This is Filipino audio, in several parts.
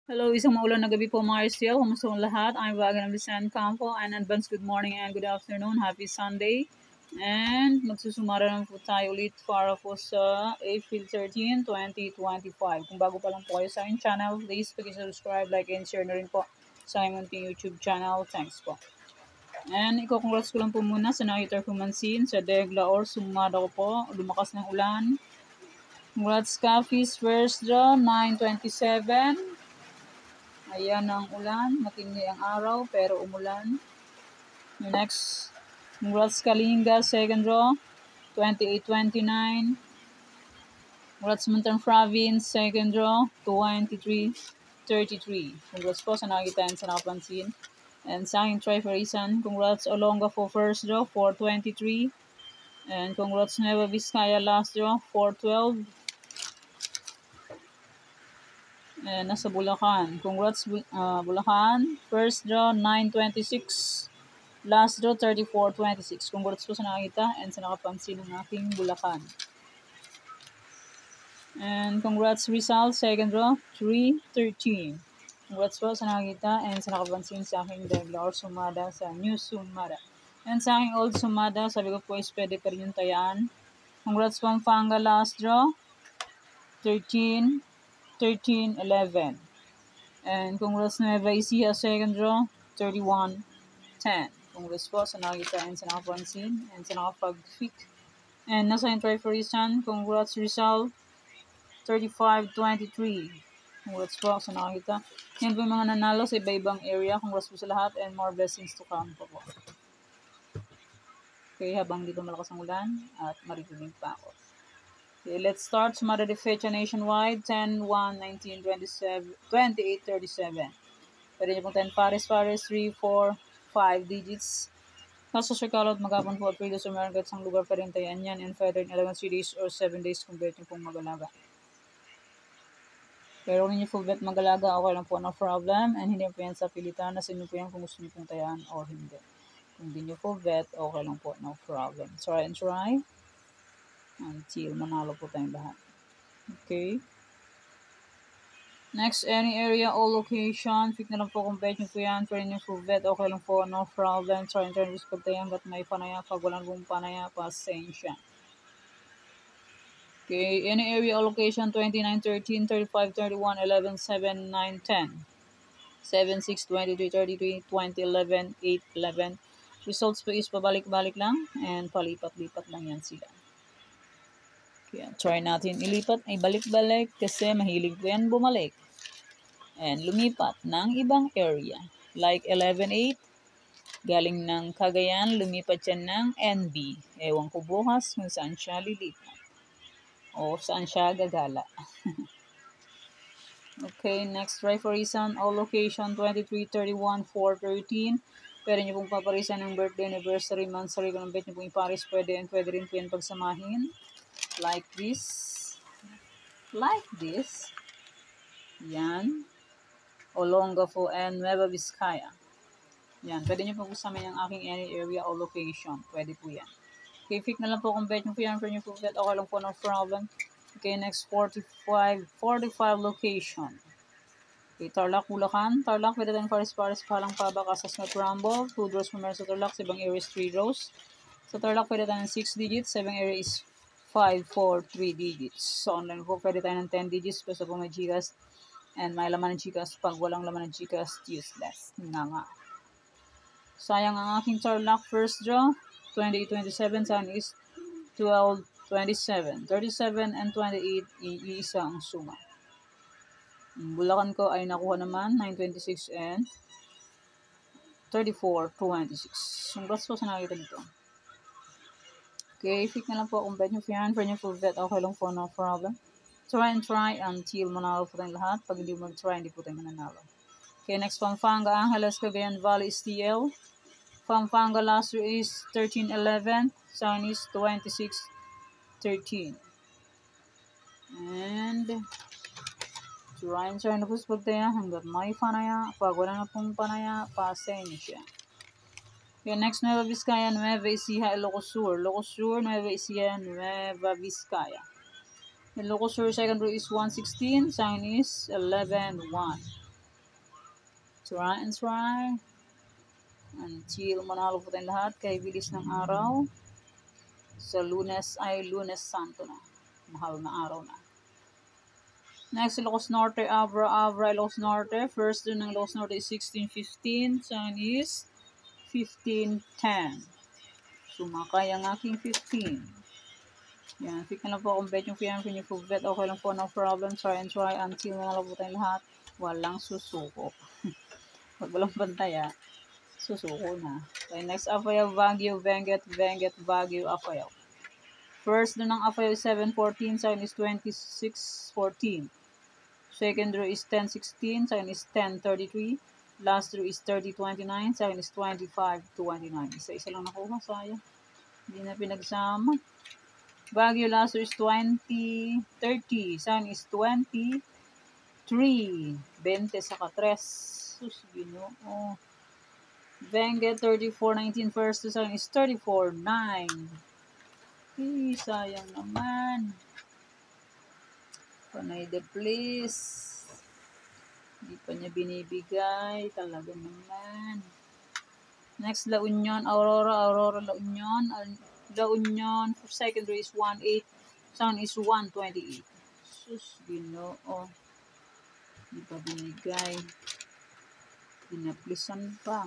Hello, isang maulan na gabi po Marcial. Kumusta ang lahat? I'm Wagan of Vicente Campo and advance good morning and good afternoon. Happy Sunday. And magsusumara naman po tayo ulit para po sa April 13, 2025. Kung bago pa lang po kayo sa aking channel, please subscribe, like, and share na rin po sa aking munting YouTube channel. Thanks po. And congrats ko lang po muna sa nakita ko mansin sa Degla or sumada ko po. Lumakas ng ulan. Congrats Coffee's first draw, 927. Ayan ang ulan, matindi ang araw pero umulan. Next, congrats Kalinga, second draw, 28-29. Congrats Mountain Province, second draw, 23-33. Congrats po sa nakita sa nakapansin. And sa aking Triferisan, congrats Olonga for first draw, 423. And congrats Nueva Vizcaya last draw, 412. Nasa Bulacan. Congrats Bulacan. First draw 926. Last draw 3426. Congrats po sa nakita and sa nakapansin ng aking Bulacan. And congrats Rizal. Second draw 313. Congrats po sa nakita and sa nakapansin sa aking Degla or Sumada sa New Sumada. And sa aking Old Sumada, sabi ko po is pwede pa rin yung tayaan. Congrats Pampanga last draw 13-11. And congrats Nueva Ecija second draw, 31-10. Congrats po sa nakita and sa nakapansin and sa nakapag-pick. And nasa yung Triferisan, congrats Rizal, 35-23. Congrats po sa nakita. Yan po yung mga nanalo sa iba-ibang area. Congrats po sa lahat and more blessings to come po po. Okay, habang dito malakas ang ulan at maririnig pa ako. Okay, let's start. Sumada de Fecha nationwide, 10, 1, 19, 27, 28, 37. Pwede niyo pong 10 pares, 3, 4, 5 digits. Kaso sa kalot, magapon po at pwede sa meron kahit isang lugar pa rin tayan yan and further in 11 days or 7 days kung bet niyo pong magalaga. Pero kung niyo po bet magalaga, okay lang po, no problem. And hindi po yan sa pilitan na sino po yan kung gusto niyo pong tayan or hindi. Kung hindi niyo po bet, okay lang po, no problem. Try and try until manalo po tayong lahat. Okay. Next, any area or location. Pick na lang po kung bet nyo po yan. Pwede nyo po bet. Okay lang po. No problem. Try and try to tayan. But may panaya. Pag walang pong panaya, pasensya. Okay. Any area or location. 29, 13, 35, 31, 11, 7, 9, 10. 7, 6, 23, 33, 20, 11, 8, 11. Results po is pabalik-balik lang. And palipat-lipat lang yan sila. Kaya try natin ilipat ay balik-balik kasi mahilig po yan bumalik. And lumipat ng ibang area. Like 11-8, galing ng Cagayan, lumipat yan ng NB. Ewan ko bukas kung saan siya lilipat. O saan siya gagala. Okay, next try for reason. All location 23, 31, 4, 13. Pwede nyo pong paparisan ng birthday, anniversary, monthsary. Kung bet nyo pong iparis, pwede and pwede rin po yan pagsamahin. Like this. Like this. Yan. Olongapo and Nueva Vizcaya. Yan. Pwede nyo pong usama yung aking any area or location. Pwede po yan. Okay, pick na lang po kung bet nyo po yan. Pwede nyo po bet. Okay lang po, no problem. Okay, next 45 location. Okay, Tarlac, Bulacan. Tarlac, pwede tayong pares-pares palang pabaka sa Snot Rumble. 2 draws po meron sa Tarlac. Sa ibang area is 3 draws. Sa Tarlac, pwede tayong 6 digits. Sa ibang area is 5, 4, 3 digits. So, online po, pwede tayo ng 10 digits. Basta po may Gcash. And may laman ng Gcash. Pag walang laman ng Gcash, useless. Nga. Sayang ang aking Tarlac first draw. 28-27. Sayang is 12-27. 37 and 28. Iisa ang suma. Bulacan ko ay nakuha naman. 9-26 and 34-26. Congrats po sa nakita dito. Okay, pick na lang po kung bet nyo po yan. For nyo po bet, okay lang po, no problem. Try and try until manalo po tayong lahat. Pag hindi mag-try, hindi po tayo mananalo. Okay, next Pampanga, Angeles, Cagayan Valley, STL. Pampanga last year is 13-11. Chinese 26-13. And try and try na po sa pagtaya hanggat may panaya. Pag wala na pong panaya, pasensya. Okay, next Nueva Vizcaya, Nueva Ecija, Ilocos Sur. Ilocos Sur, Nueva Ecija, Nueva Vizcaya. Ilocos Sur, second row is 116. Sign is 11-1. Try and try. Until manalo po tayong lahat kay bilis ng araw. Sa Lunes ay Lunes Santo na. Mahal na araw na. Next, Ilocos Norte, Abra, Ilocos Norte. First dun ng Ilocos Norte is 16:15. Second is 15:10. Sumakay ang aking 15. Yan, pick na lang po kung bet yung PM nyo po bet. Okay lang po, no problem. Try and try until manalo po tayong lahat. Walang susuko. Pag walang bantay, susuko na. Okay, next, Apayao, Baguio, Benguet, Baguio, Apayao. First dun ng Apayao is 7:14. Second is 26:14. Second row is 10:16, second is 10:33, last row is 30:29, second is 25:29. Isa-isa lang nakuha, sayang. Hindi na pinagsama. Baguio last row is 20:30, second is 23, 20 saka 3. Sus, Ginoo. Benguet 34:19, first to second is 34:9. Sayang naman. Panay de please. Hindi pa niya binibigay. Talaga naman. Next, La Union, Aurora, La Union. La Union, for second row is 1:8. Sound is 1:28. Sus, Ginoo. Hindi pa binigay. Pinaplisan pa.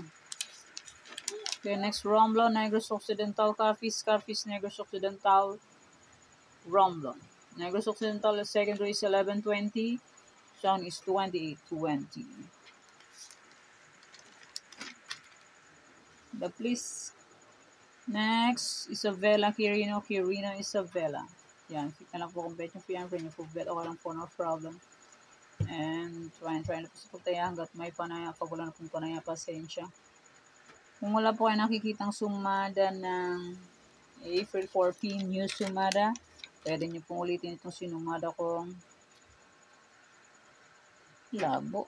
Okay, next, Romblon, Negros Occidental, Carfis, Negros Occidental, Romblon. Negros Occidental, second row is 11:20. Sound is 28:20. The please. Next, Isabela, Quirino, Isabela. Yan, fit na lang po kung bet yung PM nyo po bet. Okay lang po, no problem. And try na po sa pagtaya hanggat may panaya. Pag wala na pong panaya, pasensya. Kung wala po kayo nakikitang sumada ng April 14, new sumada, pwede nyo pong ulitin itong sinumada kong labo.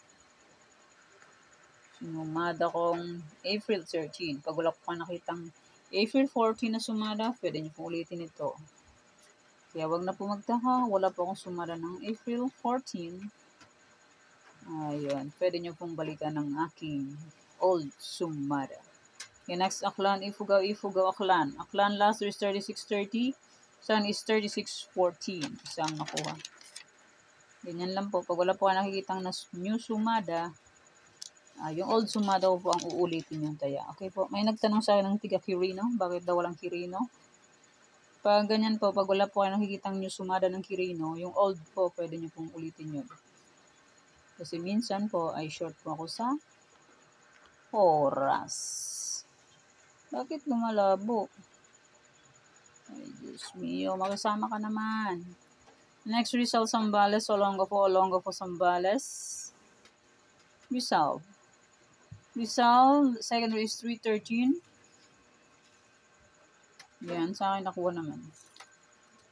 Sinumada kong April 13. Pag wala po nakitang April 14 na sumada, pwede nyo pong ulitin ito. Kaya wag na po magtaka, wala po akong sumada ng April 14. Ayun, pwede nyo pong balikan ng aking old sumada. Okay, next, Aklan, Ifugao, Aklan. Aklan last is 36:30. Sun is 36:14. Isang nakuha. Ganyan lang po. Pag wala po kayo nakikitang new sumada, yung old sumada po ang uulitin yung taya. Okay po. May nagtanong sa akin ng tiga Quirino. Bakit daw walang Quirino? Pag ganyan po, pag wala po kayo nakikitang new sumada ng Quirino, yung old po, pwede nyo pong ulitin yun. Kasi minsan po, ay short po ako sa oras. Bakit lumalabo? Ay, Diyos mio, makasama ka naman. Next, Rizal, Zambales, Olongapo, Zambales. Rizal, second row is 3:13. Yan, sa akin nakuha naman.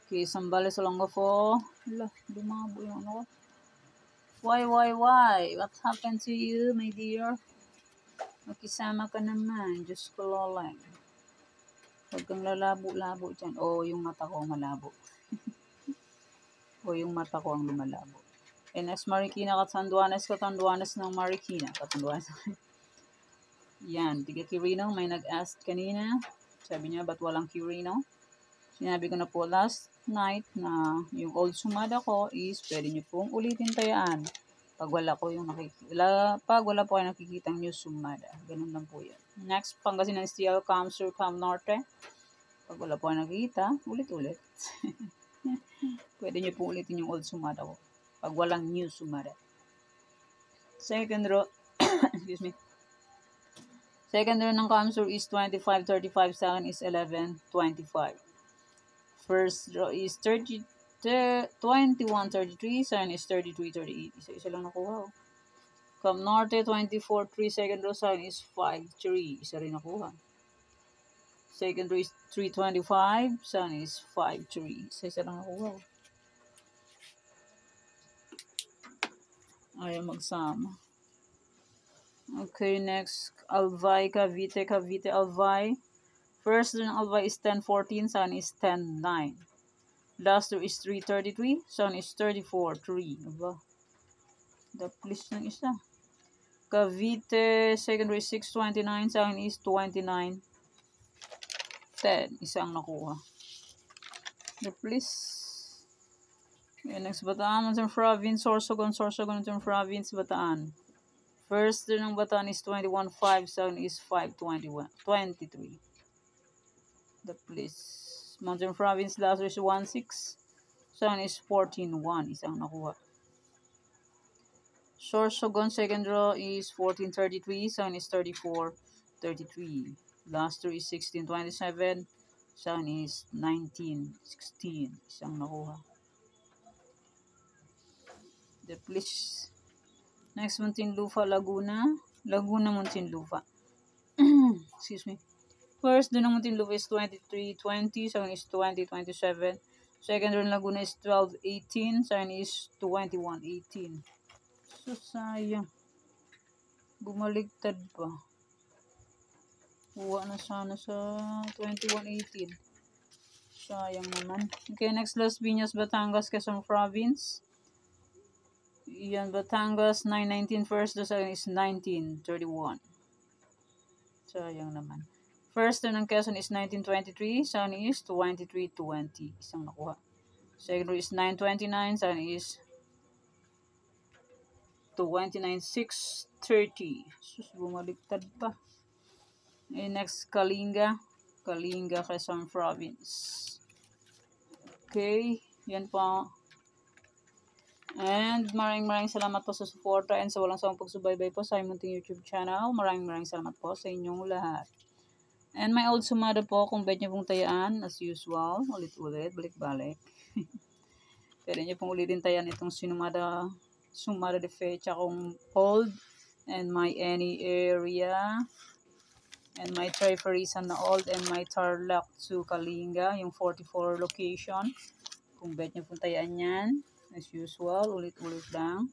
Okay, Zambales, Olongapo. Hala, lumabo yung ano. Why? What happened to you, my dear? Makisama ka naman, Diyos ko lolang. Huwag kang lalabo-labo dyan. Yung mata ko malabo. Yung mata ko ang lumalabo. And next, Marikina, Catanduanes ng Marikina. Catanduanes. Yan, tiga Quirino, may nag-ask kanina. Sabi niya, ba't walang Quirino? Sinabi ko na po last night na yung old sumada ko is pwede niyo pong ulitin tayaan. Pag wala po kayo nakikitang new sumada. Ganun lang po yan. Next, Pangasinan Steel, Cam Sur, Cam Norte. Pag wala po kayo nakikita, ulit-ulit. Pwede nyo po ulitin yung old sumada ko. Pag walang new sumada. Second row, excuse me. Second row ng Camsur is 25:35. Second is 11:25. First row is 21:33. Second is 33:38. Isa-isa lang nakuha. Cam Norte, 24:3. Second row, second is 5:3. Isa rin nakuha. Second row is 3:25. Second is 5:3. Isa-isa lang nakuha. Ayaw magsama. Okay, next, Albay, Cavite, Albay. First ng Albay is 10:14, second is 10:9. Last row is 3:33, second is 34:3. Aba, the please ng isa. Cavite Secondary 629. Sa akin is 29. 10. Isang nakuha. Please. Next, Bataan, Mountain Province, Sorsogon, Mountain Province, Bataan. First ng Bataan is 21.5, second is 5.23. Please. Mountain Province, last is 1.6, second is 14.1, isang nakuha. Sorsogon, second draw is 14.33, second is 34.33. Last draw is 16.27, second is 19.16, isang nakuha. Please. Next, Muntinlupa, Laguna. Laguna, Muntinlupa. Excuse me. First, doon ng Muntinlupa is 23.20. Second is 20.27. Second, doon Laguna is 12.18. Second is 21.18. So, sayang. Bumaligtad pa. Huwa na sana sa 21.18. Sayang naman. Okay, next, Las Piñas, Batangas, Quezon Province. Yan, Batangas, 9.19 first, the second is 19.31. Sayang naman. First ng Quezon is 19.23, second is 23.20. Isang nakuha. Second is 9.29, second is 29.630. Sus, bumaliktad pa. Next, Kalinga. Kalinga, Quezon Province. Okay, yan pa. And maraming salamat po sa suporta and sa walang sawang pagsubaybay po sa Munting YouTube channel. Maraming salamat po sa inyong lahat. And may old sumada po kung bet nyo pong tayaan as usual. Ulit-ulit, balik-balik. Pwede nyo pong ulitin tayaan itong sumada de fecha kung old and my any area. And my Triferisan na old and my Tarlac to Kalinga, yung 44 location. Kung bet nyo pong tayaan yan. As usual, ulit-ulit lang.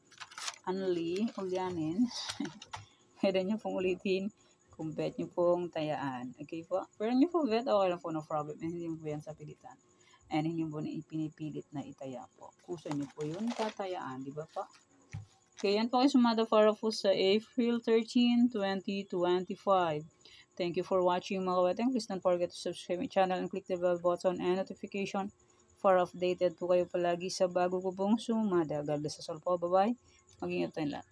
Ulyanin. Pwede nyo pong ulitin kung bet nyo pong tayaan. Okay po? Pero nyo po bet, okay lang po, no problem. And hindi mo po yan sa pilitan. And hindi mo na ipinipilit na itaya po. Kusa nyo po yun, tatayaan. Di ba po? Okay, yan po ay sumada para po sa April 13, 2025. Thank you for watching mga kaweteng. Please don't forget to subscribe my channel and click the bell button and notification for updated po kayo palagi sa bago ko pong sumada. God bless us all po. Bye-bye. Mag-ingat tayo lahat.